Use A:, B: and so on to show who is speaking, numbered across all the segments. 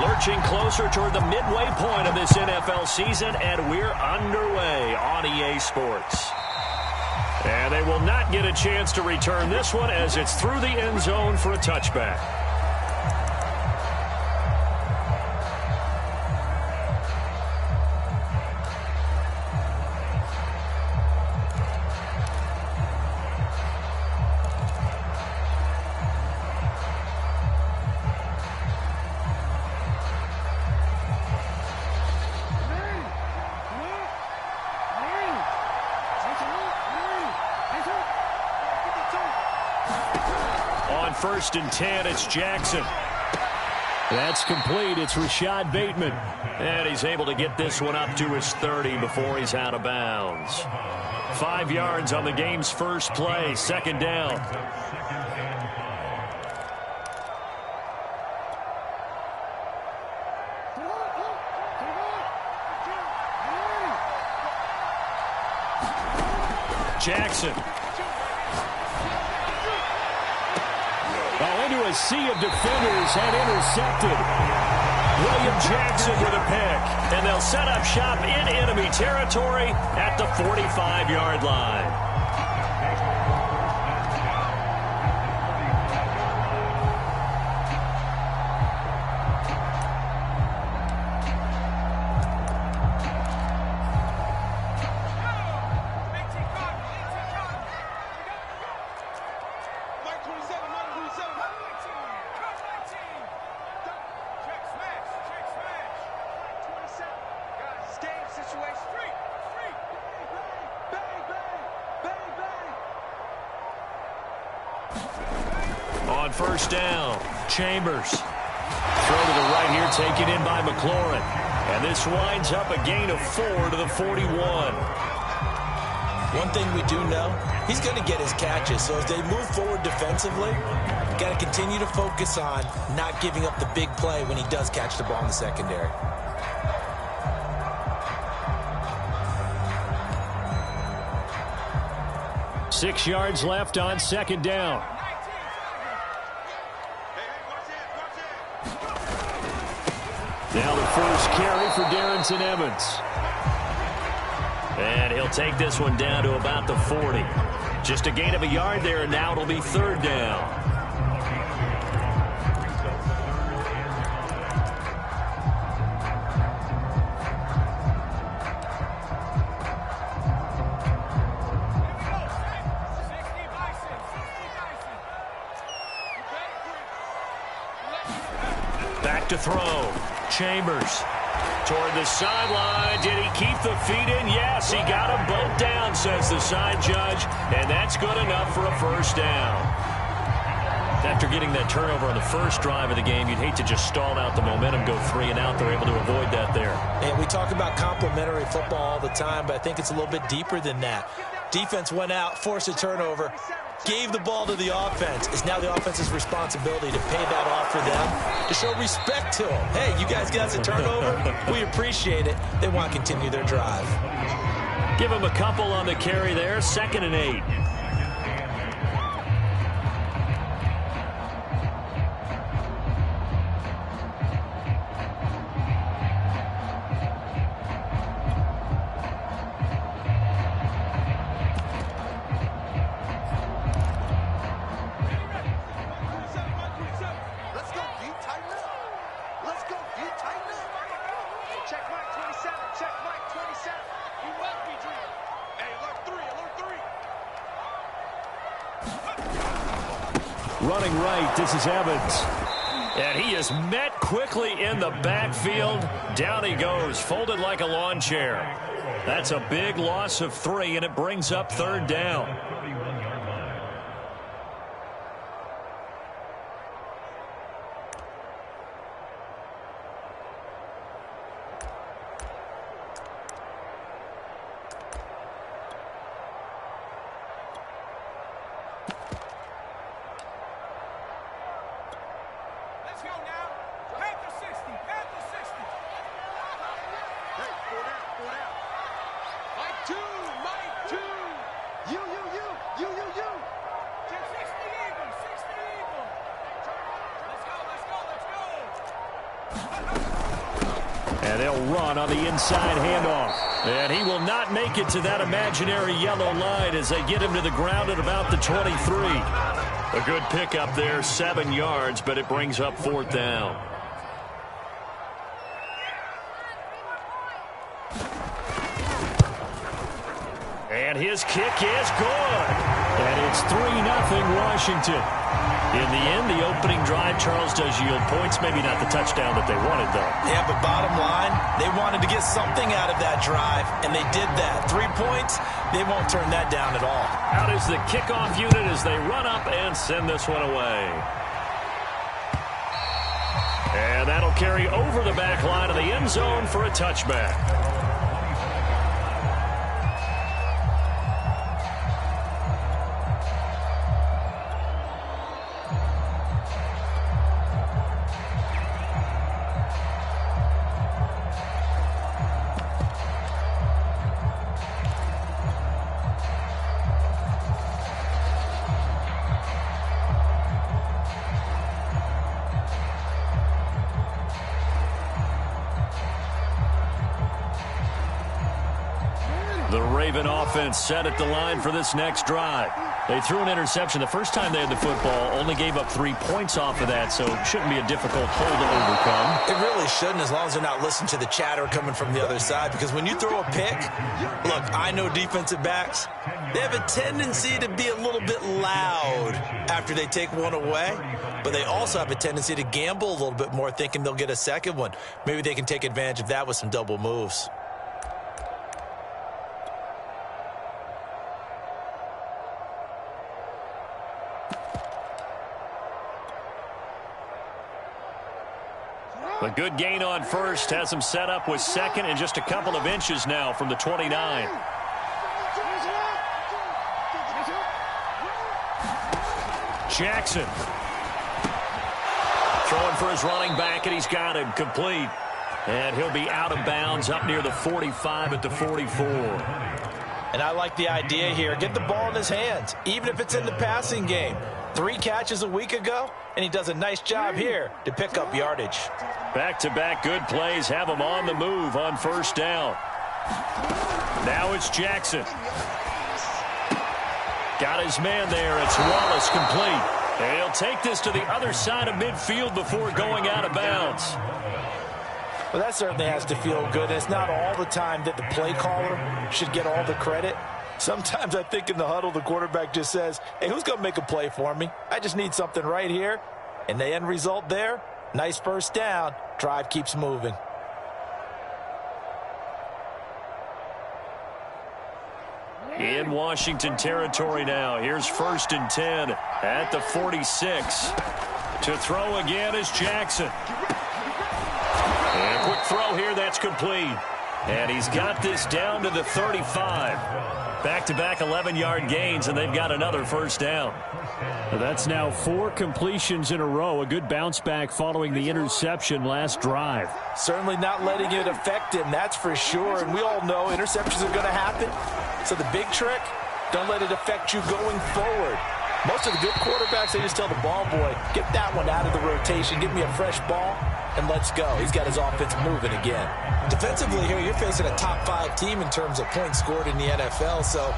A: Lurching closer toward the midway point of this NFL season, and we're underway on EA Sports. And they will not get a chance to return this one as it's through the end zone for a touchback. First and 10, it's Jackson. That's complete. It's Rashad Bateman. And he's able to get this one up to his 30 before he's out of bounds. 5 yards on the game's first play, second down. Jackson. Into a sea of defenders and intercepted. William Jackson with a pick. And they'll set up shop in enemy territory at the 45-yard line. On first down, Chambers. Throw to the right here, taken in by McLaurin. And this winds up a gain of 4 to the 41.
B: One thing we do know, he's going to get his catches. So as they move forward defensively, you got to continue to focus on not giving up the big play when he does catch the ball in the secondary.
A: Six yards left on second down. Now the first carry for Darrington Evans. And he'll take this one down to about the 40. Just a gain of a yard there, and now it'll be third down. Back to throw. Chambers toward the sideline. Did he keep the feet in? Yes, he got them both down, says the side judge, and that's good enough for a first down. After getting that turnover on the first drive of the game, you'd hate to just stall out the momentum, go 3 and out. They're able to avoid that there.
B: And we talk about complementary football all the time, but I think it's a little bit deeper than that. Defense went out, forced a turnover, gave the ball to the offense. It's now the offense's responsibility to pay that off for them, to show respect to them. Hey, you guys got us a turnover. We appreciate it. They want to continue their drive.
A: Give them a couple on the carry there. 2nd and 8. Running right, this is Evans. And he is met quickly in the backfield. Down he goes, folded like a lawn chair. That's a big loss of 3, and it brings up third down.
C: Mike 2. You.
A: They'll run on the inside handoff. And he will not make it to that imaginary yellow line as they get him to the ground at about the 23. A good pickup there, 7 yards, but it brings up 4th down. And his kick is good. And it's 3-0 Washington. In the end, the opening drive, Charles, does yield points. Maybe not the touchdown that they wanted, though.
B: Yeah, but bottom line, they wanted to get something out of that drive, and they did that. 3 points, they won't turn that down at all.
A: Out is the kickoff unit as they run up and send this one away. And that'll carry over the back line of the end zone for a touchback. The Raven offense set at the line for this next drive. They threw an interception the first time they had the football, only gave up 3 points off of that, so it shouldn't be a difficult hole to overcome.
B: It really shouldn't, as long as they're not listening to the chatter coming from the other side, because when you throw a pick, look, I know defensive backs, they have a tendency to be a little bit loud after they take one away, but they also have a tendency to gamble a little bit more, thinking they'll get a second one. Maybe they can take advantage of that with some double moves.
A: A good gain on first has him set up with second and just a couple of inches now from the 29. Jackson. Throwing for his running back, and he's got him complete. And he'll be out of bounds up near the 45 at the 44.
B: And I like the idea here. Get the ball in his hands, even if it's in the passing game. 3 catches a week ago, and he does a nice job here to pick up yardage.
A: Back-to-back good plays have him on the move on first down. Now it's Jackson. Got his man there. It's Wallace complete. And he'll take this to the other side of midfield before going out of bounds.
B: Well, that certainly has to feel good. It's not all the time that the play caller should get all the credit. Sometimes I think in the huddle, the quarterback just says, hey, who's going to make a play for me? I just need something right here. And the end result there, nice first down. Drive keeps moving.
A: In Washington territory now. Here's 1st and 10 at the 46. To throw again is Jackson. And a quick throw here, that's complete. And he's got this down to the 35. Back-to-back 11-yard gains, and they've got another first down.
C: That's now 4 completions in a row. A good bounce back following the interception last drive.
B: Certainly not letting it affect him, that's for sure. And we all know interceptions are going to happen. So the big trick, don't let it affect you going forward. Most of the good quarterbacks, they just tell the ball boy, get that one out of the rotation, give me a fresh ball, and let's go. He's got his offense moving again. Defensively here, you're facing a top-5 team in terms of points scored in the NFL. So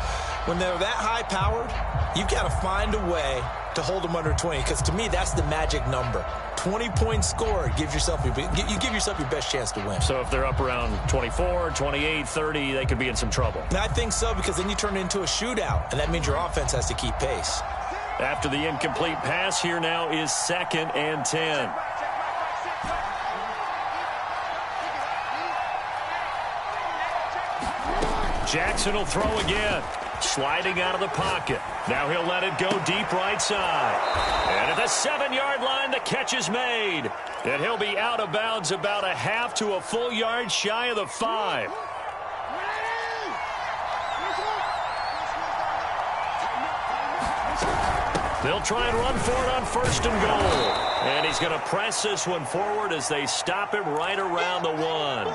B: when they're that high-powered, you've got to find a way to hold them under 20, because to me, that's the magic number. 20 points scored gives yourself you give yourself your best chance to win.
A: So if they're up around 24, 28, 30, they could be in some trouble.
B: And I think so, because then you turn it into a shootout, and that means your offense has to keep pace.
A: After the incomplete pass, here now is 2nd and 10. Jackson will throw again. Sliding out of the pocket. Now he'll let it go deep right side. And at the 7-yard line, the catch is made. And he'll be out of bounds about a half to a full yard shy of the 5. They'll try and run for it on 1st and goal. And he's going to press this one forward as they stop him right around the 1.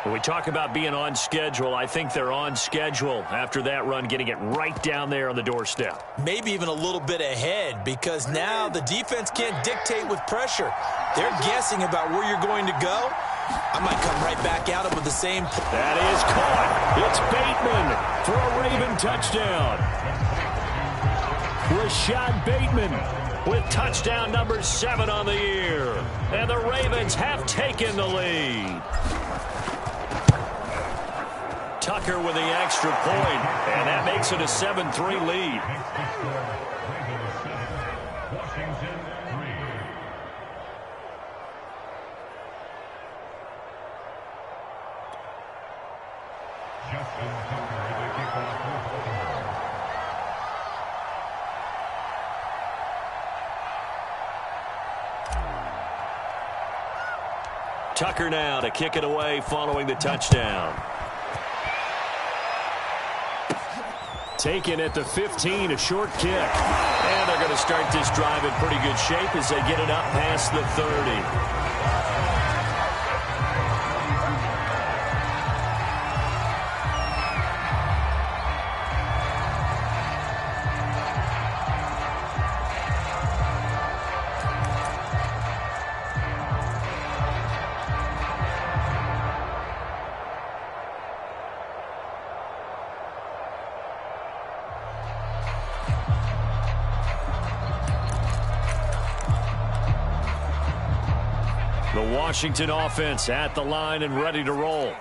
A: When we talk about being on schedule, I think they're on schedule after that run, getting it right down there on the doorstep.
B: Maybe even a little bit ahead, because now the defense can't dictate with pressure. They're guessing about where you're going to go, I might come right back at him with the same.
C: That is caught. It's Bateman for a Raven touchdown. Rashad Bateman with touchdown number 7 on the year. And the Ravens have taken the lead. Tucker with the extra point, and that makes it a 7-3 lead. Tucker now to kick it away following the touchdown. Taken at the 15, a short kick. And they're going to start this drive in pretty good shape as they get it up past the 30. The Washington offense at the line and ready to roll.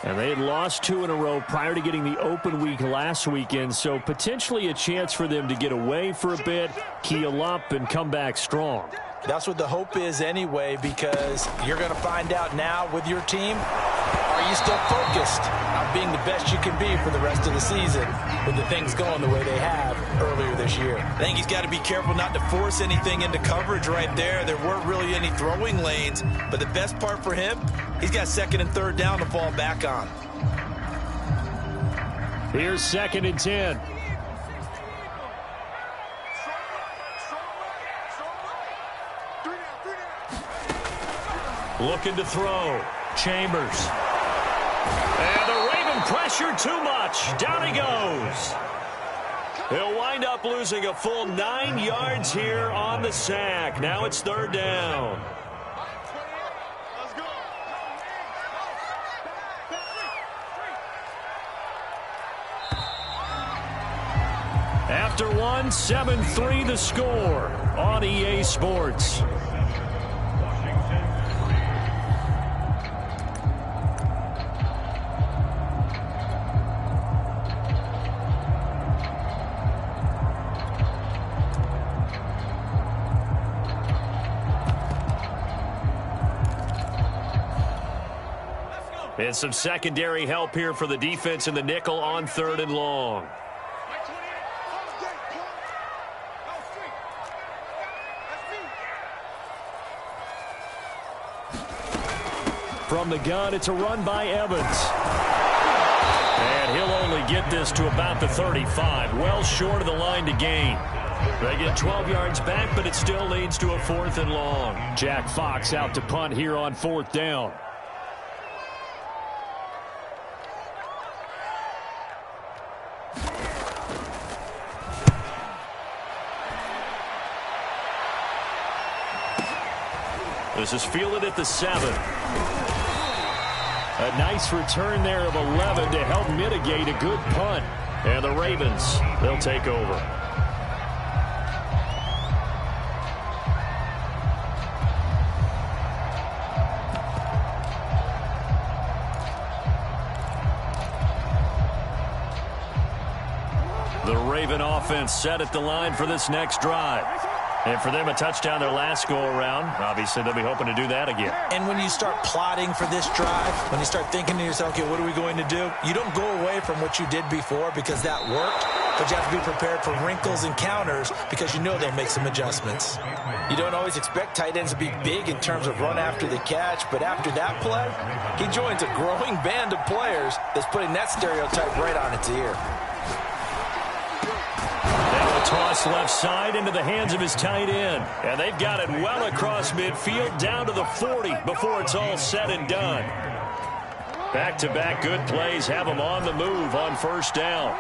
C: And they had lost 2 in a row prior to getting the open week last weekend, so potentially a chance for them to get away for a bit, heal up, and come back strong.
B: That's what the hope is anyway, because you're going to find out now with your team, are you still focused on being the best you can be for the rest of the season with the things going the way they have earlier this year? I think he's got to be careful not to force anything into coverage right there. There weren't really any throwing lanes, but the best part for him, he's got 2nd and 3rd down to fall back on.
C: Here's 2nd and 10. Looking to throw. Chambers. And the Raven pressure too much. Down he goes. He'll wind up losing a full 9 yards here on the sack. Now it's 3rd down. After 1, 7-3 the score on EA Sports. And some secondary help here for the defense in the nickel on 3rd and long. From the gun, it's a run by Evans. And he'll only get this to about the 35, well short of the line to gain. They get 12 yards back, but it still leads to a 4th and long. Jack Fox out to punt here on 4th down. This is fielded at the 7. A nice return there of 11 to help mitigate a good punt. And the Ravens, they'll take over. The Raven offense set at the line for this next drive. And for them, a touchdown their last go-around. Obviously, they'll be hoping to do that again.
B: And when you start plotting for this drive, when you start thinking to yourself, okay, what are we going to do? You don't go away from what you did before because that worked, but you have to be prepared for wrinkles and counters because you know they'll make some adjustments. You don't always expect tight ends to be big in terms of run after the catch, but after that play, he joins a growing band of players that's putting that stereotype right on its ear.
C: Toss left side into the hands of his tight end. And they've got it well across midfield down to the 40 before it's all said and done. Back-to-back good plays have him on the move on 1st down.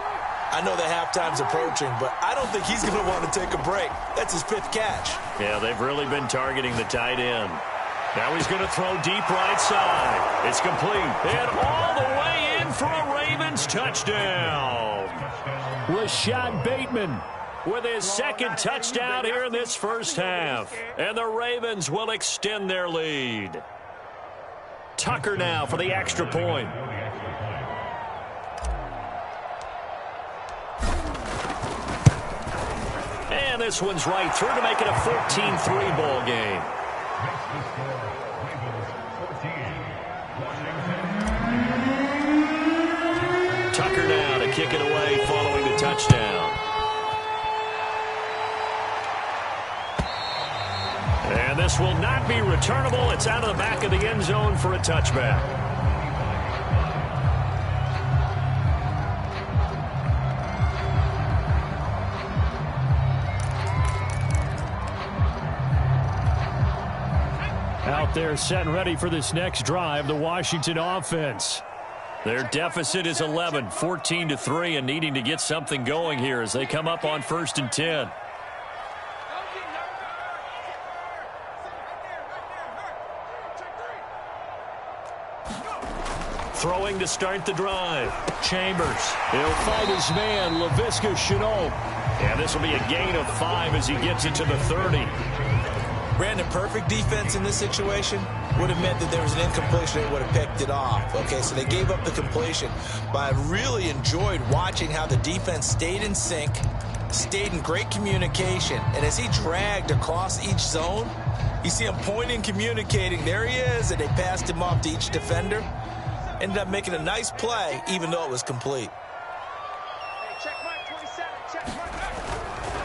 B: I know the halftime's approaching, but I don't think he's going to want to take a break. That's his 5th catch.
C: Yeah, they've really been targeting the tight end.
A: Now he's going to throw deep right side. It's complete. And all the way in for a Ravens touchdown. Rashad Bateman with his second touchdown here in this first half. And the Ravens will extend their lead. Tucker now for the extra point. And this one's right through to make it a 14-3 ball game. Tucker now to kick it away following the touchdown. And this will not be returnable. It's out of the back of the end zone for a touchback. Out there set and ready for this next drive, the Washington offense. Their deficit is 11, 14-3, and needing to get something going here as they come up on 1st and 10. Throwing to start the drive. Chambers. He'll fight his man, Laviska Shenault. And this will be a gain of 5 as he gets it to the 30.
B: Brandon, perfect defense in this situation would have meant that there was an incompletion. They would have picked it off. Okay, so they gave up the completion. But I really enjoyed watching how the defense stayed in sync, stayed in great communication. And as he dragged across each zone, you see him pointing, communicating. There he is, and they passed him off to each defender. Ended up making a nice play, even though it was complete.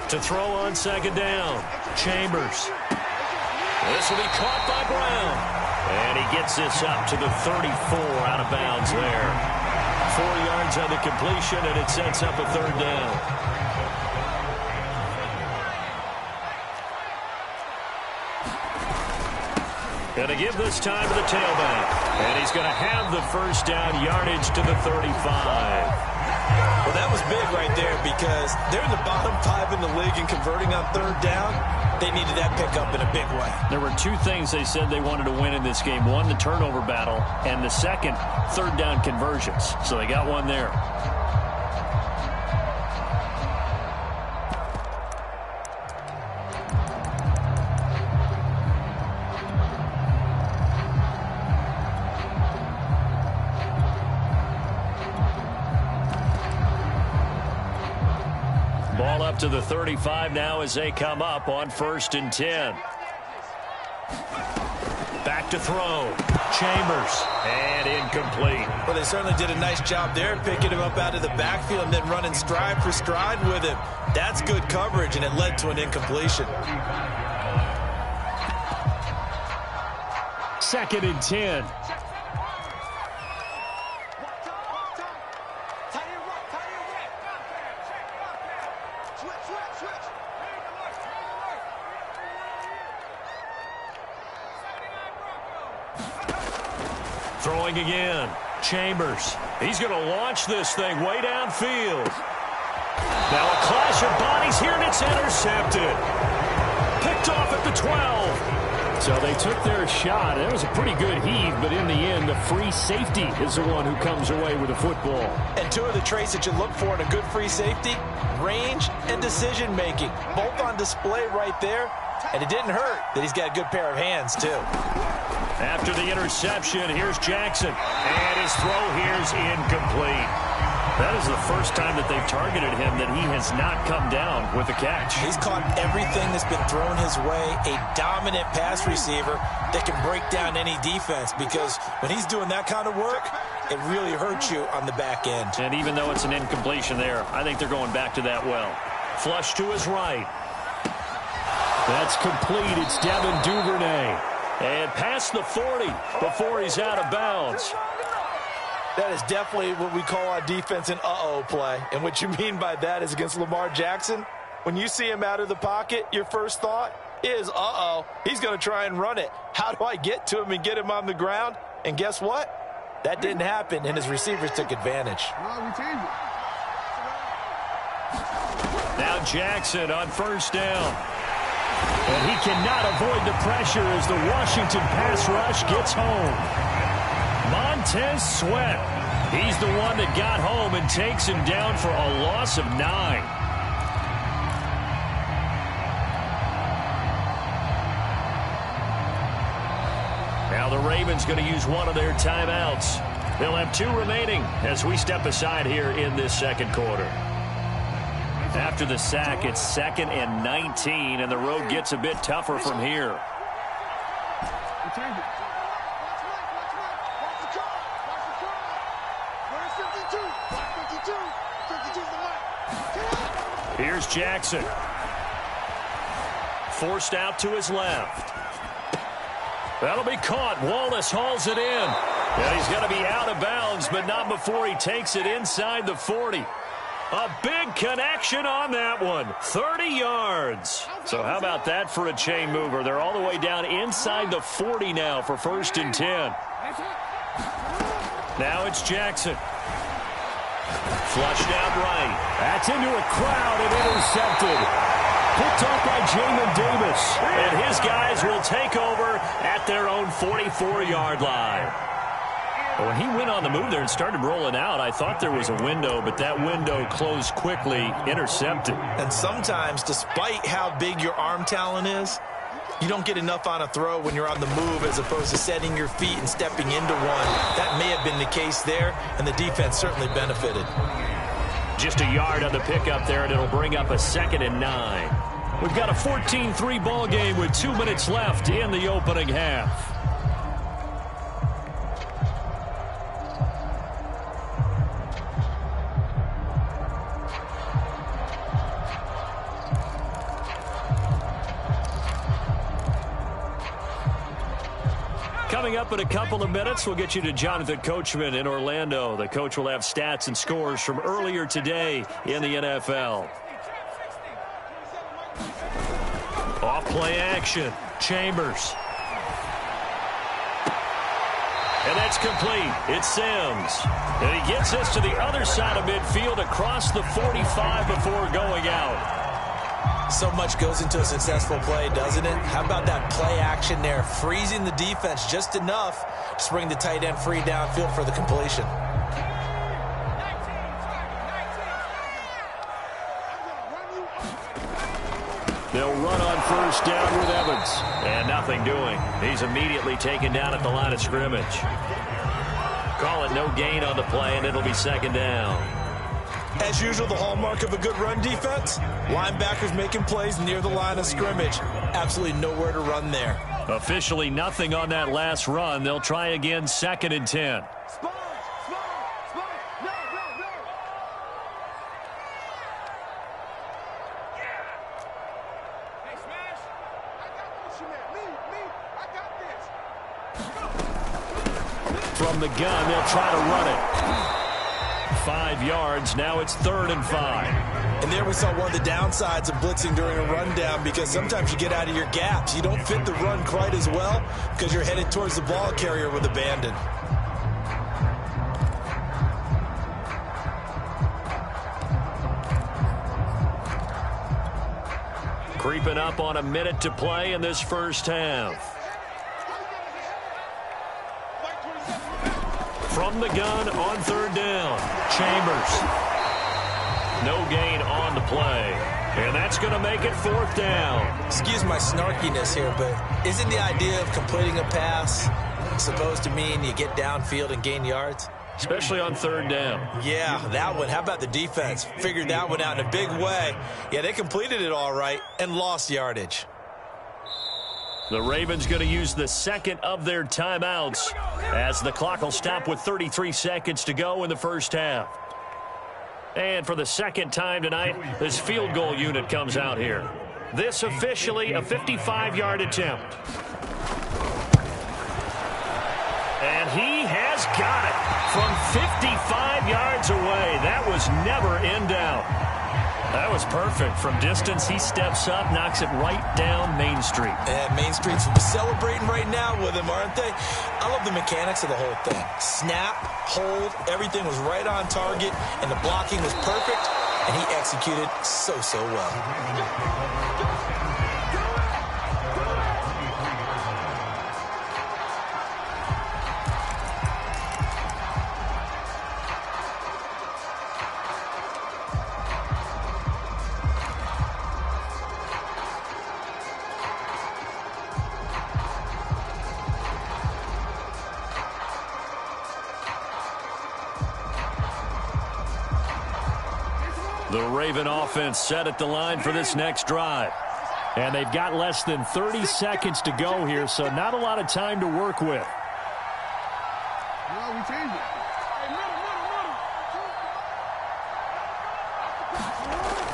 A: To throw on 2nd down, Chambers. This will be caught by Brown. And he gets this up to the 34 out of bounds there. 4 yards on the completion, and it sets up a 3rd down. Going to give this time to the tailback. And he's going to have the 1st down, yardage to the 35.
B: Well, that was big right there because they're in the bottom 5 in the league in converting on 3rd down. They needed that pickup in a big way.
A: There were 2 things they said they wanted to win in this game. One, the turnover battle, and the second, 3rd down conversions. So they got one there. Ball up to the 35 now as they come up on 1st and 10. Back to throw. Chambers. And incomplete.
B: Well, they certainly did a nice job there picking him up out of the backfield and then running stride for stride with him. That's good coverage, and it led to an incompletion.
A: 2nd and 10. Throwing again. Chambers. He's going to launch this thing way downfield. Now a clash of bodies here, and it's intercepted. Picked off at the 12. So they took their shot. It was a pretty good heave, but in the end, the free safety is the one who comes away with the football.
B: And 2 of the traits that you look for in a good free safety, range and decision-making. Both on display right there. And it didn't hurt that he's got a good pair of hands, too.
A: After the interception, here's Jackson. And his throw here's incomplete. That is the first time that they've targeted him that he has not come down with a catch.
B: He's caught everything that's been thrown his way. A dominant pass receiver that can break down any defense, because when he's doing that kind of work, it really hurts you on the back end.
A: And even though it's an incompletion there, I think they're going back to that well. Flush to his right. That's complete. It's Devin Duvernay. And past the 40 before he's out of bounds.
B: That is definitely what we call on defense an uh-oh play. And what you mean by that is against Lamar Jackson, when you see him out of the pocket, your first thought is, uh-oh, he's going to try and run it. How do I get to him and get him on the ground? And guess what? That didn't happen, and his receivers took advantage.
A: Now Jackson on 1st down.
C: And he cannot avoid the pressure as the Washington pass rush gets home. Montez Sweat. He's the one that got home and takes him down for a loss of 9. Now the Ravens going to use one of their timeouts. They'll have 2 remaining as we step aside here in this second quarter. After the sack, it's 2nd and 19, and the road gets a bit tougher from here. Here's Jackson. Forced out to his left. That'll be caught. Wallace hauls it in. And he's going to be out of bounds, but not before he takes it inside the 40. A big connection on that one. 30 yards. So how about that for a chain mover? They're all the way down inside the 40 now for 1st and 10. Now it's Jackson. Flushed out right. That's into a crowd and intercepted. Picked off by Jamin Davis. And his guys will take over at their own 44-yard line. When he went on the move there and started rolling out, I thought there was a window, but that window closed quickly, intercepted.
B: And sometimes, despite how big your arm talent is, you don't get enough on a throw when you're on the move as opposed to setting your feet and stepping into one. That may have been the case there, and the defense certainly benefited.
C: Just a yard on the pickup there, and it'll bring up a 2nd and 9. We've got a 14-3 ball game with 2 minutes left in the opening half. Coming up in a couple of minutes, we'll get you to Jonathan Coachman in Orlando. The coach will have stats and scores from earlier today in the NFL. Off play action. Chambers. And that's complete. It's Sims. And he gets us to the other side of midfield across the 45 before going out.
B: So much goes into a successful play, doesn't it? How about that play action there, freezing the defense just enough to bring the tight end free downfield for the completion.
C: They'll run on 1st down with Evans. And nothing doing. He's immediately taken down at the line of scrimmage. Call it no gain on the play, and it'll be 2nd down.
B: As usual, the hallmark of a good run defense, linebackers making plays near the line of scrimmage. Absolutely nowhere to run there.
C: Officially nothing on that last run. They'll try again, 2nd and 10. From the gun, they'll try to run it. 5 yards. Now it's 3rd and 5.
B: And there we saw one of the downsides of blitzing during a rundown, because sometimes you get out of your gaps. You don't fit the run quite as well because you're headed towards the ball carrier with abandon.
C: Creeping up on a minute to play in this first half. From the gun on 3rd down. Chambers. No gain on the play. And that's going to make it 4th down.
B: Excuse my snarkiness here, but isn't the idea of completing a pass supposed to mean you get downfield and gain yards?
C: Especially on 3rd down.
B: Yeah, that one. How about the defense? Figured that one out in a big way. Yeah, they completed it all right and lost yardage.
C: The Ravens going to use the 2nd of their timeouts as the clock will stop with 33 seconds to go in the first half. And for the 2nd time tonight, this field goal unit comes out here. This officially a 55-yard attempt. And he has got it from 55 yards away. That was never in doubt. That was perfect. From distance, he steps up, knocks it right down Main Street.
B: And Main Street's celebrating right now with him, aren't they? I love the mechanics of the whole thing. Snap, hold, everything was right on target, and the blocking was perfect, and he executed so well.
A: The Raven offense set at the line for this next drive.
C: And they've got less than 30 seconds to go here, so not a lot of time to work with.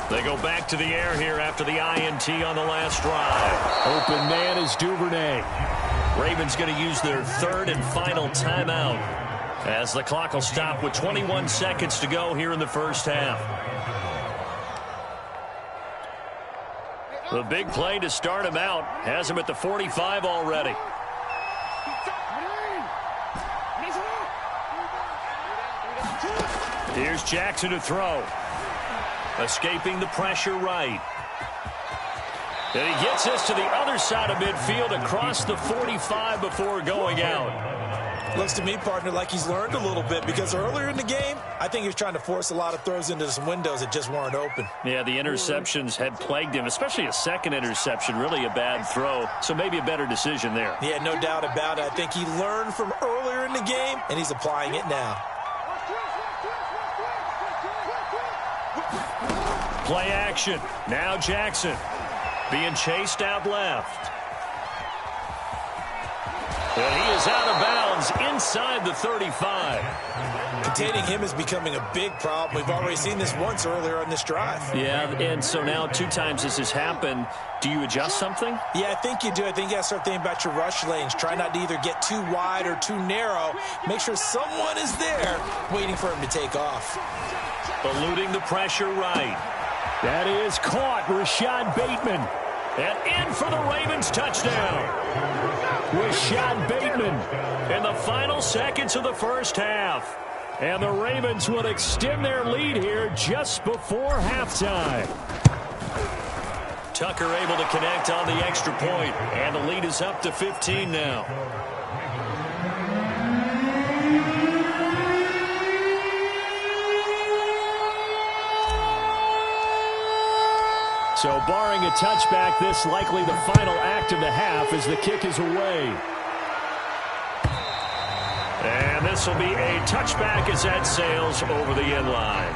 A: They go back to the air here after the INT on the last drive.
C: Open man is Duvernay.
A: Ravens going to use their third and final timeout as the clock will stop with 21 seconds to go here in the first half. The big play to start him out has him at the 45 already. Here's Jackson to throw. Escaping the pressure right. And he gets this to the other side of midfield across the 45 before going out.
B: Looks to me, partner, like he's learned a little bit, because earlier in the game, I think he was trying to force a lot of throws into some windows that just weren't open.
A: Yeah, the interceptions had plagued him, especially a second interception, really a bad throw. So maybe a better decision there.
B: Yeah, no doubt about it. I think he learned from earlier in the game, and he's applying it now.
A: Play action. Now Jackson being chased out left. And he is out of bounds inside the 35.
B: Containing him is becoming a big problem. We've already seen this once earlier on this drive.
A: Yeah, and so now 2 times this has happened. Do you adjust something?
B: Yeah, I think you do. I think you got to start thinking about your rush lanes. Try not to either get too wide or too narrow. Make sure someone is there waiting for him to take off.
A: Eluding the pressure right.
C: That is caught. Rashad Bateman.
A: And in for the Ravens touchdown.
C: Rashad Bateman.
A: In the final seconds of the first half.
C: And the Ravens will extend their lead here just before halftime.
A: Tucker able to connect on the extra point, and the lead is up to 15 now.
C: So barring a touchback, this likely the final act of the half as the kick is away.
A: And this will be a touchback as that sails over the end line.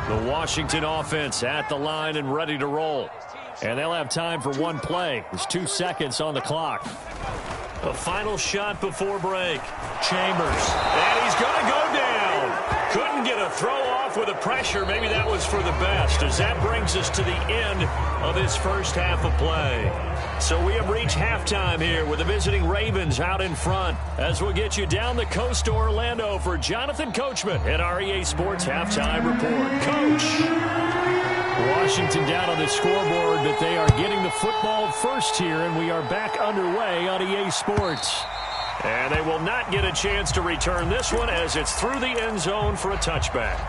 A: The Washington offense at the line and ready to roll.
C: And they'll have time for one play. There's 2 seconds on the clock.
A: A final shot before break. Chambers. And he's going to go down. Couldn't get a throw off with the pressure. Maybe that was for the best, as that brings us to the end of this first half of play. So we have reached halftime here with the visiting Ravens out in front, as we'll get you down the coast to Orlando for Jonathan Coachman at our EA Sports Halftime Report. Coach.
C: Washington down on the scoreboard, but they are getting the football first here, and we are back underway on EA Sports.
A: And they will not get a chance to return this one as it's through the end zone for a touchback.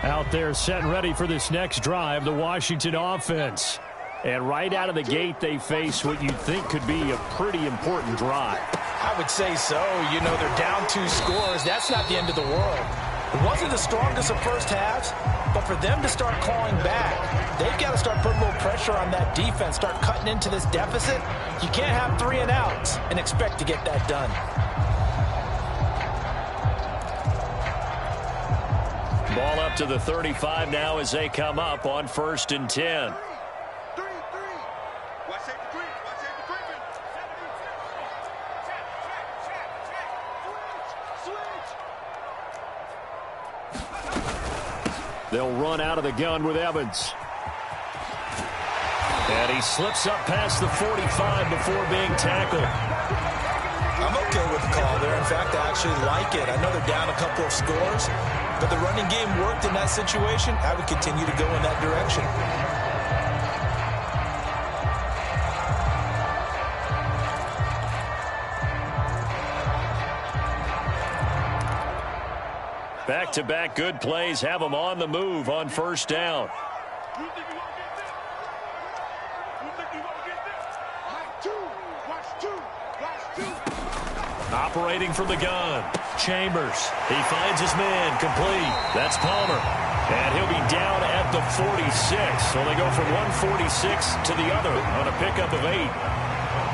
C: Out there set and ready for this next drive, the Washington offense. And right out of the gate, they face what you'd think could be a pretty important drive.
B: I would say so. You know, they're down 2 scores. That's not the end of the world. It wasn't the strongest of first halves, but for them to start clawing back, they've got to start putting a little pressure on that defense, start cutting into this deficit. You can't have 3 and outs and expect to get that done.
A: Ball up to the 35 now as they come up on 1st and 10.
C: They'll run out of the gun with Evans.
A: And he slips up past the 45 before being tackled.
B: I'm okay with the call there. In fact, I actually like it. I know they're down a couple of scores, but the running game worked in that situation. I would continue to go in that direction.
A: Back-to-back good plays have them on the move on first down. Operating from the gun, Chambers. He finds his man, complete. That's Palmer. And he'll be down at the 46. So they go from 146 to the other on a pickup of 8.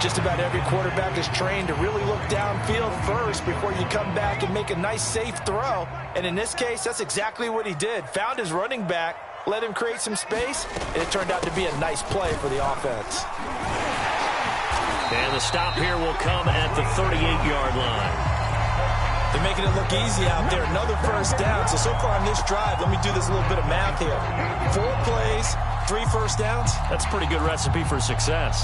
B: Just about every quarterback is trained to really look downfield first before you come back and make a nice, safe throw. And in this case, that's exactly what he did. Found his running back, let him create some space, and it turned out to be a nice play for the offense.
A: And the stop here will come at the 38-yard line.
B: They're making it look easy out there. Another first down. So far on this drive, let me do this little bit of math here. 4 plays, 3 first downs.
A: That's a pretty good recipe for success.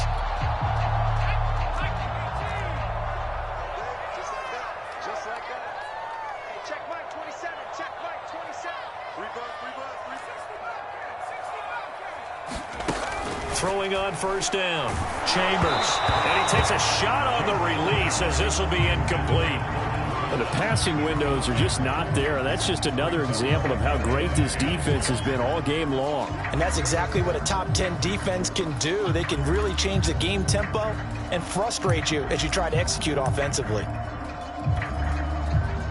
D: Just like that. Hey, check Mike 27. Check Mike 27. Free bus.
A: Throwing on first down, Chambers. And he takes a shot on the release as this will be incomplete.
C: The passing windows are just not there. That's just another example of how great this defense has been all game long.
B: And that's exactly what a top 10 defense can do. They can really change the game tempo and frustrate you as you try to execute offensively.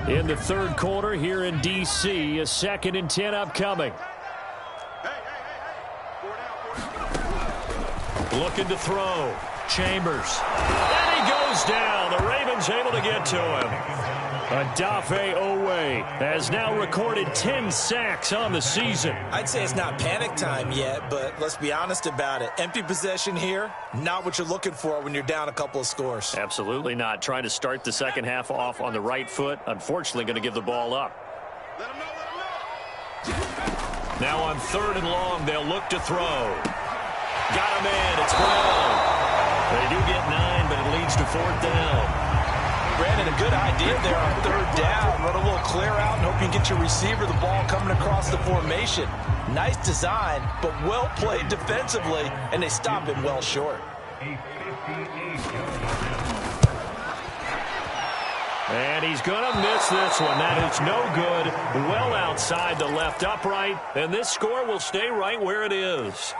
C: In the third quarter here in D.C., a 2nd and 10 upcoming.
A: Looking to throw. Chambers. And he goes down. The Ravens able to get to him. Adafe Owe has now recorded 10 sacks on the season.
B: I'd say it's not panic time yet, but let's be honest about it. Empty possession here, not what you're looking for when you're down a couple of scores.
A: Absolutely not. Trying to start the second half off on the right foot. Unfortunately, going to give the ball up. Now on 3rd and long, they'll look to throw. Got him in. It's Brown. They do get 9, but it leads to 4th down.
B: Brandon, a good idea there on 3rd down. Run a little clear out and hope you can get your receiver the ball coming across the formation. Nice design, but well played defensively, and they stop him well short.
A: And he's going to miss this one. That is no good. Well outside the left upright, and this score will stay right where it is.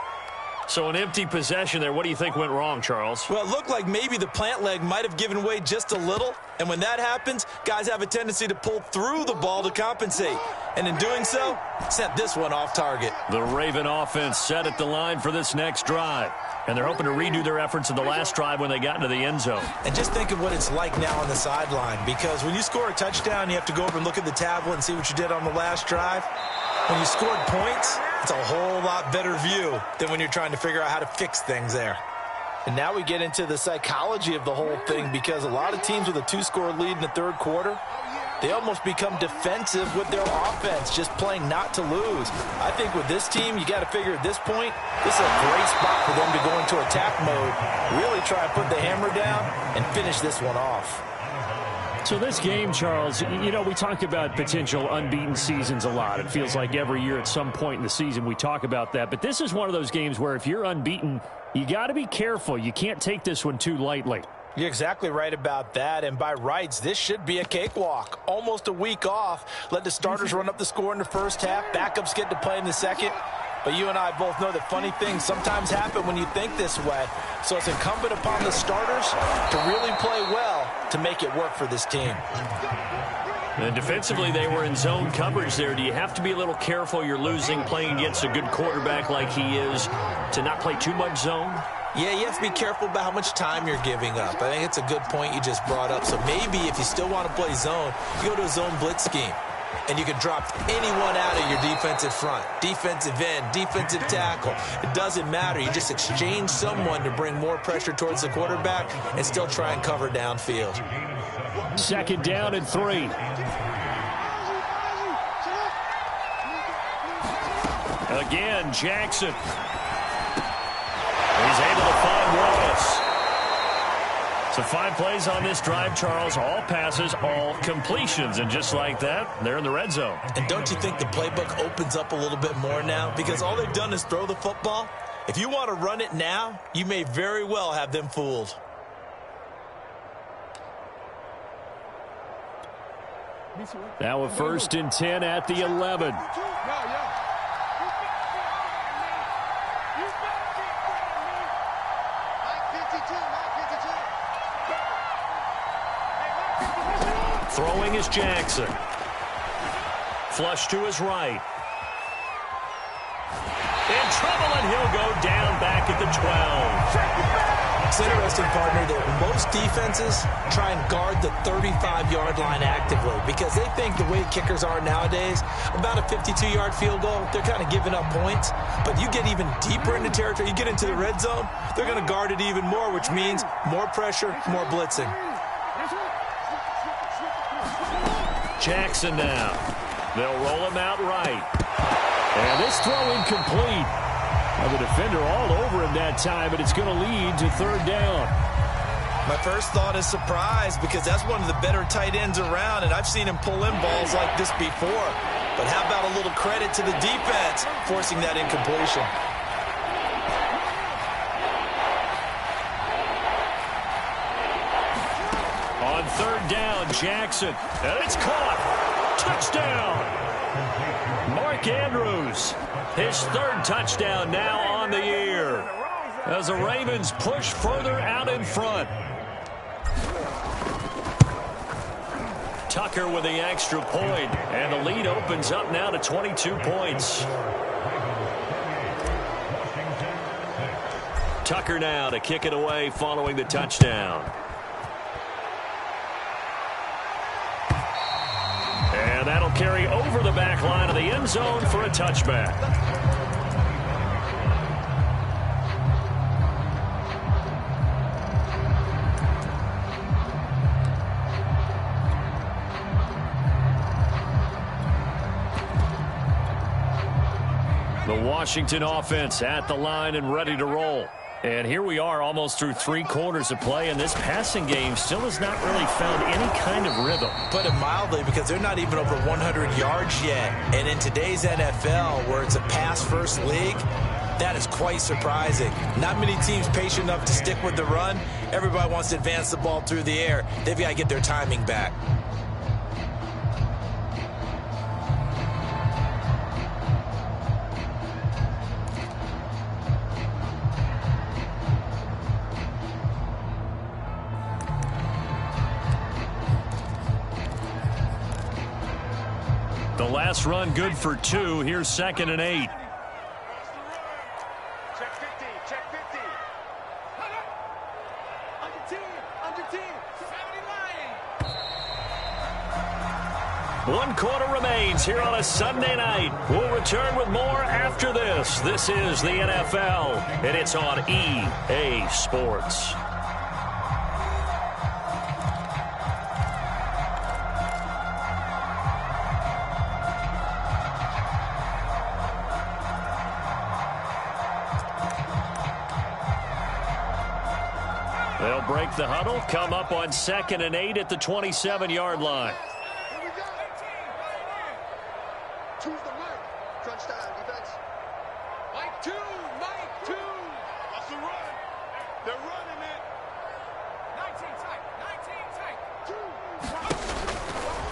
A: So an empty possession there. What do you think went wrong, Charles?
B: Well, it looked like maybe the plant leg might have given way just a little. And when that happens, guys have a tendency to pull through the ball to compensate. And in doing so, sent this one off target.
A: The Raven offense set at the line for this next drive. And they're hoping to redo their efforts in the last drive when they got into the end zone.
B: And just think of what it's like now on the sideline. Because when you score a touchdown, you have to go over and look at the tablet and see what you did on the last drive. When you scored points, it's a whole lot better view than when you're trying to figure out how to fix things there. And now we get into the psychology of the whole thing, because a lot of teams with a 2-score lead in the 3rd quarter, they almost become defensive with their offense, just playing not to lose. I think with this team, you got to figure at this point, this is a great spot for them to go into attack mode, really try and put the hammer down and finish this one off.
C: So this game, Charles, you know, we talk about potential unbeaten seasons a lot. It feels like every year at some point in the season we talk about that. But this is one of those games where if you're unbeaten, you got to be careful. You can't take this one too lightly.
B: You're exactly right about that, and by rights, this should be a cakewalk. Almost a week off. Let the starters run up the score in the first half. Backups get to play in the second. But you and I both know that funny things sometimes happen when you think this way. So it's incumbent upon the starters to really play well to make it work for this team.
A: And defensively, they were in zone coverage there. Do you have to be a little careful? You're losing, playing against a good quarterback like he is, to not play too much zone?
B: Yeah, you have to be careful about how much time you're giving up. I think it's a good point you just brought up. So maybe if you still want to play zone, you go to a zone blitz scheme. And you can drop anyone out of your defensive front, defensive end, defensive tackle. It doesn't matter. You just exchange someone to bring more pressure towards the quarterback and still try and cover downfield.
C: 2nd down and 3.
A: Again, Jackson. He's able to find Wallace. So 5 plays on this drive, Charles. All passes, all completions. And just like that, they're in the red zone.
B: And don't you think the playbook opens up a little bit more now? Because all they've done is throw the football. If you want to run it now, you may very well have them fooled.
C: Now a 1st and 10 at the 11. Throwing is Jackson. Flush to his right. In trouble, and he'll go down back at the 12.
B: It's interesting, partner, that most defenses try and guard the 35-yard line actively because they think the way kickers are nowadays, about a 52-yard field goal, they're kind of giving up points. But you get even deeper into territory, you get into the red zone, they're going to guard it even more, which means more pressure, more blitzing.
C: Jackson now. They'll roll him out right. And this throw incomplete. Now the defender all over him that time, but it's going to lead to 3rd down.
B: My first thought is surprise because that's one of the better tight ends around, and I've seen him pull in balls like this before. But how about a little credit to the defense forcing that incompletion?
C: On 3rd down, Jackson. And it's caught. Touchdown. Mark Andrews. His 3rd touchdown now on the year. As the Ravens push further out in front. Tucker with the extra point. And the lead opens up now to 22 points. Tucker now to kick it away following the touchdown. And that'll carry over the back line of the end zone for a touchback. The Washington offense at the line and ready to roll. And here we are almost through 3 quarters of play, and this passing game still has not really found any kind of rhythm.
B: Put it mildly, because they're not even over 100 yards yet. And in today's NFL, where it's a pass-first league, that is quite surprising. Not many teams patient enough to stick with the run. Everybody wants to advance the ball through the air. They've got to get their timing back.
C: The last run good for 2. Here's 2nd and 8.
D: Check 50, check 50. Under 10, 79.
C: 1 quarter remains here on a Sunday night. We'll return with more after this. This is the NFL, and it's on EA Sports. They'll break the huddle, come up on 2nd and 8 at the 27-yard line.
D: Here we go. Choose the Mike. Crunch time, defense. Mike 2, Mike 2. What's the run? They're running it. 19 tight.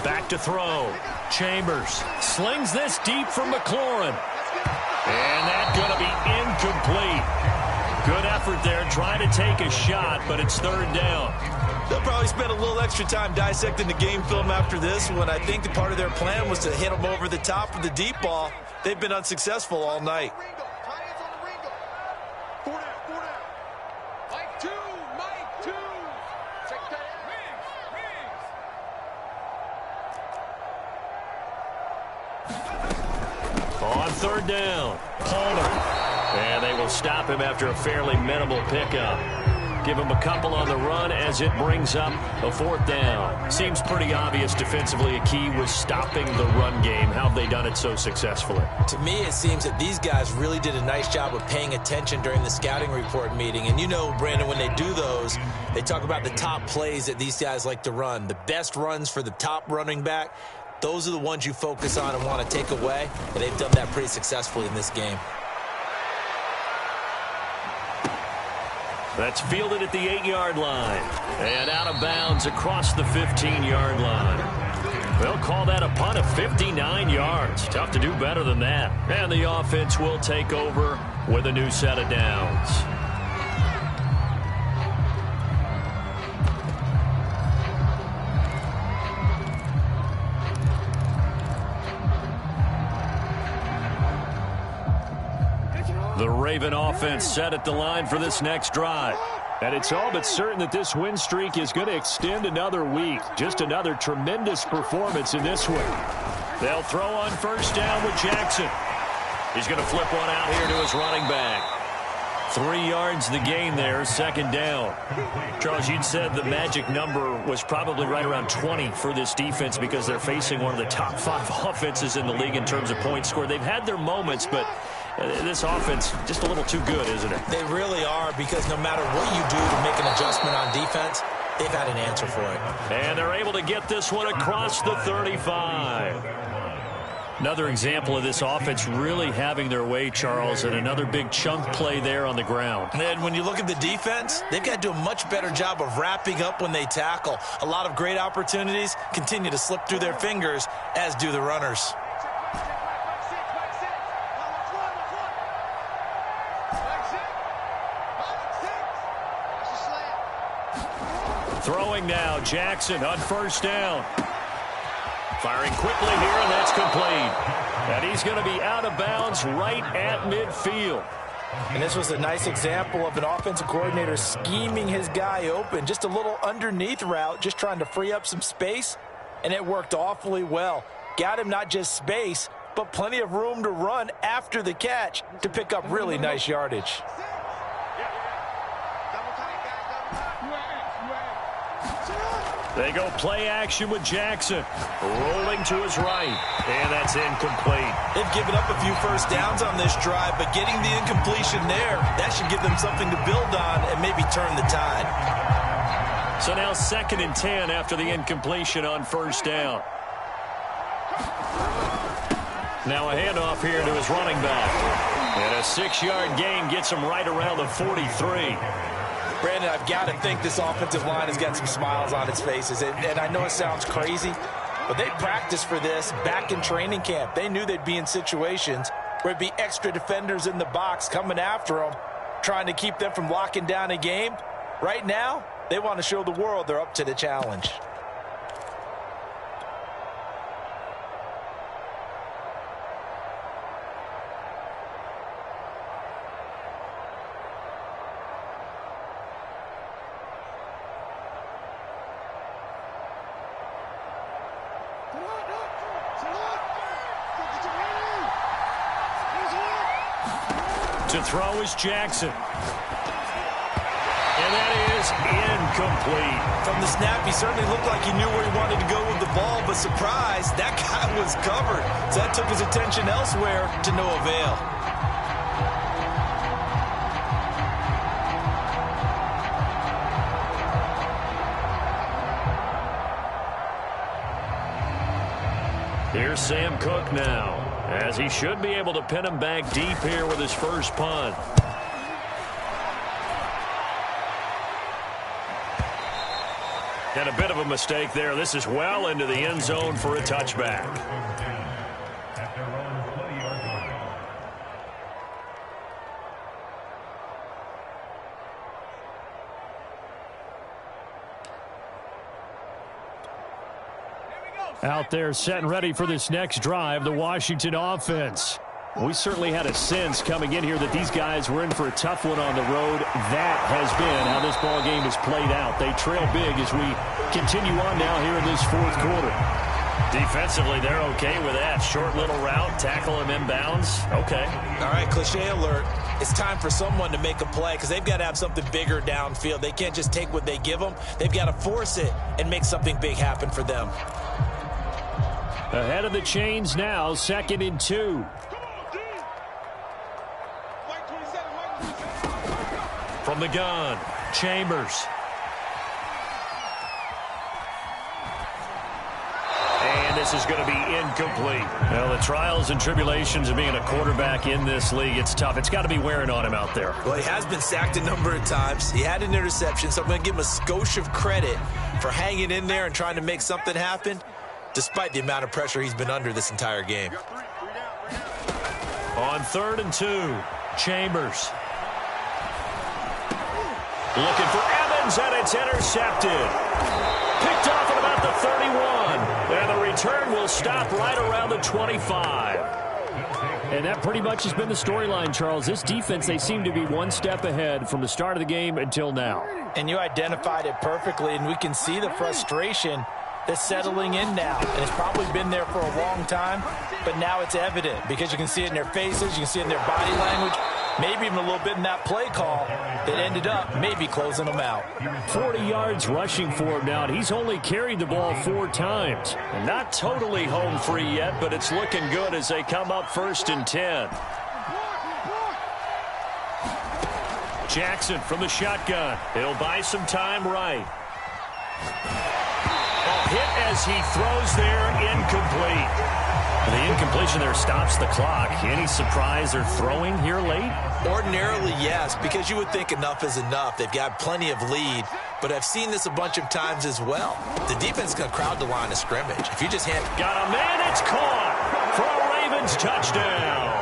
C: Back to throw. Chambers slings this deep for McLaurin. And that's going to be incomplete. Good effort there, trying to take a shot, but it's 3rd down.
B: They'll probably spend a little extra time dissecting the game film after this one. I think the part of their plan was to hit them over the top of the deep ball. They've been unsuccessful all night.
D: Mike 2, Mike 2. Check that.
C: On 3rd down, Palmer. And they will stop him after a fairly minimal pickup. Give him a couple on the run as it brings up a 4th down. Seems pretty obvious defensively a key was stopping the run game. How have they done it so successfully?
B: To me, it seems that these guys really did a nice job of paying attention during the scouting report meeting. And you know, Brandon, when they do those, they talk about the top plays that these guys like to run. The best runs for the top running back, those are the ones you focus on and want to take away. And they've done that pretty successfully in this game.
C: That's fielded at the 8-yard line. And out of bounds across the 15-yard line.
A: They'll call that a punt of 59 yards. Tough to do better than that. And the offense will take over with a new set of downs. The Raven offense set at the line for this next drive. And it's all but certain that this win streak is going to extend another week. Just another tremendous performance in this one. They'll throw on first down with Jackson. He's going to flip one out here to his running back. 3 yards the gain there, second down. Charles, you'd said the magic number was probably right around 20 for this defense because they're facing one of the top 5 offenses in the league in terms of points scored. They've had their moments, but this offense just a little too good, isn't it?
B: They really are, because no matter what you do to make an adjustment on defense, they've had an answer for it.
A: And they're able to get this one across the 35. Another example of this offense really having their way, Charles, and another big chunk play there on the ground.
B: And when you look at the defense, they've got to do a much better job of wrapping up when they tackle. A lot of great opportunities continue to slip through their fingers, as do the runners.
A: Throwing now, Jackson on first down. Firing quickly here, and that's complete. And he's going to be out of bounds right at midfield.
B: And this was a nice example of an offensive coordinator scheming his guy open. Just a little underneath route, just trying to free up some space, and it worked awfully well. Got him not just space, but plenty of room to run after the catch to pick up really nice yardage.
A: They go play action with Jackson. Rolling to his right. And that's incomplete.
B: They've given up a few first downs on this drive, but getting the incompletion there, that should give them something to build on and maybe turn the tide.
A: So now 2nd and 10 after the incompletion on first down. Now a handoff here to his running back. And a 6-yard gain gets him right around the 43.
B: Brandon, I've got to think this offensive line has got some smiles on its faces. And I know it sounds crazy, but they practiced for this back in training camp. They knew they'd be in situations where it'd be extra defenders in the box coming after them, trying to keep them from locking down a game. Right now, they want to show the world they're up to the challenge.
A: To throw is Jackson. And that is incomplete.
B: From the snap, he certainly looked like he knew where he wanted to go with the ball, but surprise, that guy was covered. So that took his attention elsewhere to no avail.
A: Here's Sam Cook now, as he should be able to pin him back deep here with his first punt. And a bit of a mistake there. This is well into the end zone for a touchback. Out there set and ready for this next drive, the Washington offense. We certainly had a sense coming in here that these guys were in for a tough one on the road. That has been how this ball game has played out. They trail big as we continue on now here in this 4th quarter. Defensively, they're okay with that. Short little route, tackle him inbounds. Okay.
B: All right, cliche alert. It's time for someone to make a play because they've got to have something bigger downfield. They can't just take what they give them. They've got to force it and make something big happen for them.
A: Ahead of the chains now, 2nd and 2. From the gun, Chambers. And this is going to be incomplete. Well, the trials and tribulations of being a quarterback in this league, it's tough. It's got to be wearing on him out there.
B: Well, he has been sacked a number of times. He had an interception, so I'm going to give him a skosh of credit for hanging in there and trying to make something happen. despite the amount of pressure he's been under this entire game.
A: On 3rd and 2, Chambers. Looking for Evans, and it's intercepted. Picked off at about the 31. And the return will stop right around the 25.
C: And that pretty much has been the storyline, Charles. This defense, they seem to be one step ahead from the start of the game until now.
B: And you identified it perfectly, and we can see the frustration that's settling in now. And it's probably been there for a long time, but now it's evident because you can see it in their faces, you can see it in their body language, maybe even a little bit in that play call that ended up maybe closing them out.
C: 40 yards rushing for him now, and he's only carried the ball 4 times.
A: And not totally home free yet, but it's looking good as they come up 1st and 10. Jackson from the shotgun. He'll buy some time right. Hit as he throws there, incomplete.
C: The incompletion there stops the clock. Any surprise they're throwing here late?
B: Ordinarily, yes, because you would think enough is enough. They've got plenty of lead, but I've seen this a bunch of times as well. The defense is going to crowd the line of scrimmage. If you just hand...
A: Got a man, it's caught for a Ravens touchdown.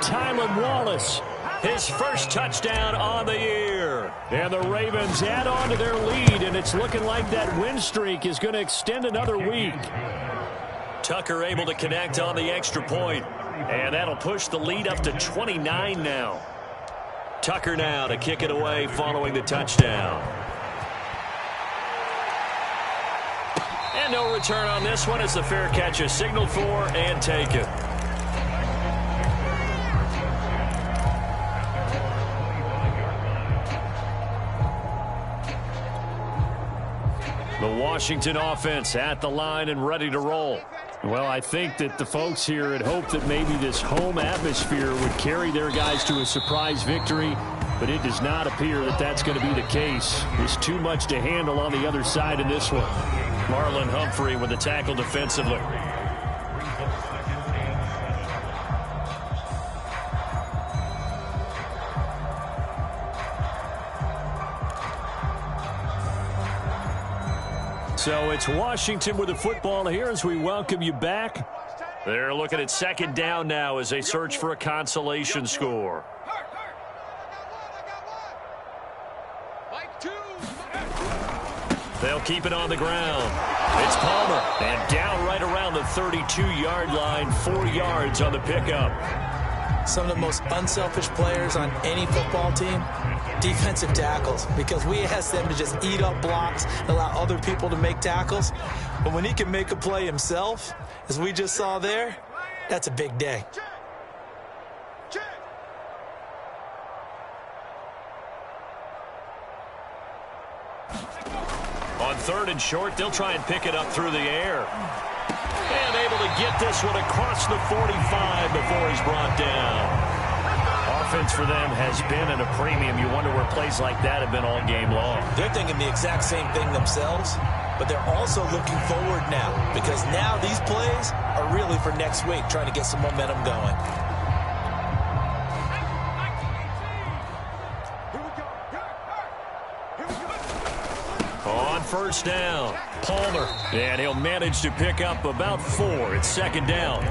C: Tylan Wallace,
A: his first touchdown on the year.
C: And the Ravens add on to their lead, and it's looking like that win streak is going to extend another week.
A: Tucker able to connect on the extra point, and that'll push the lead up to 29 now. Tucker now to kick it away following the touchdown. And no return on this one as the fair catch is signaled for and taken. The Washington offense at the line and ready to roll.
C: Well, I think that the folks here had hoped that maybe this home atmosphere would carry their guys to a surprise victory, but it does not appear that that's going to be the case. There's too much to handle on the other side in this one.
A: Marlon Humphrey with the tackle defensively. So it's Washington with the football here as we welcome you back. They're looking at 2nd down now as they search for a consolation score. They'll keep it on the ground. It's Palmer, and down right around the 32-yard line, 4 yards on the pickup.
B: Some of the most unselfish players on any football team, defensive tackles, because we ask them to just eat up blocks and allow other people to make tackles. But when he can make a play himself, as we just saw there, that's a big day.
A: On 3rd and short, they'll try and pick it up through the air. And able to get this one across the 45 before he's brought down. Offense for them has been at a premium. You wonder where plays like that have been all game long.
B: They're thinking the exact same thing themselves, but they're also looking forward now, because now these plays are really for next week, trying to get some momentum going.
A: On 1st down, Palmer, and he'll manage to pick up about 4. It's 2nd down.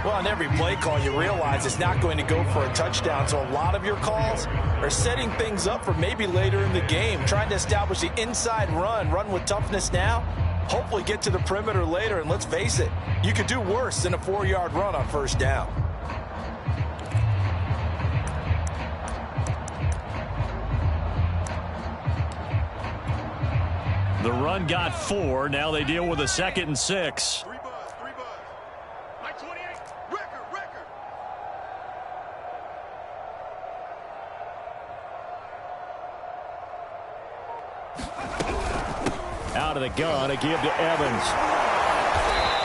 B: Well, on every play call, you realize it's not going to go for a touchdown, so a lot of your calls are setting things up for maybe later in the game, trying to establish the inside run with toughness now, hopefully get to the perimeter later, and let's face it, you could do worse than a 4-yard run on 1st down.
A: The run got 4. Now they deal with a 2nd and 6. Out of the gun, a give to Evans.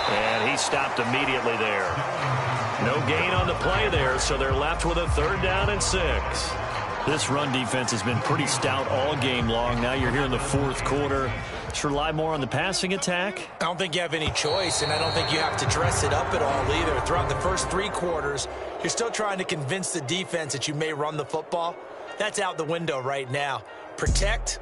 A: And he stopped immediately there. No gain on the play there, so they're left with a 3rd down and 6. This run defense has been pretty stout all game long. Now you're here in the 4th quarter. Just rely more on the passing attack.
B: I don't think you have any choice, and I don't think you have to dress it up at all either. Throughout the first 3 quarters, you're still trying to convince the defense that you may run the football. That's out the window right now. Protect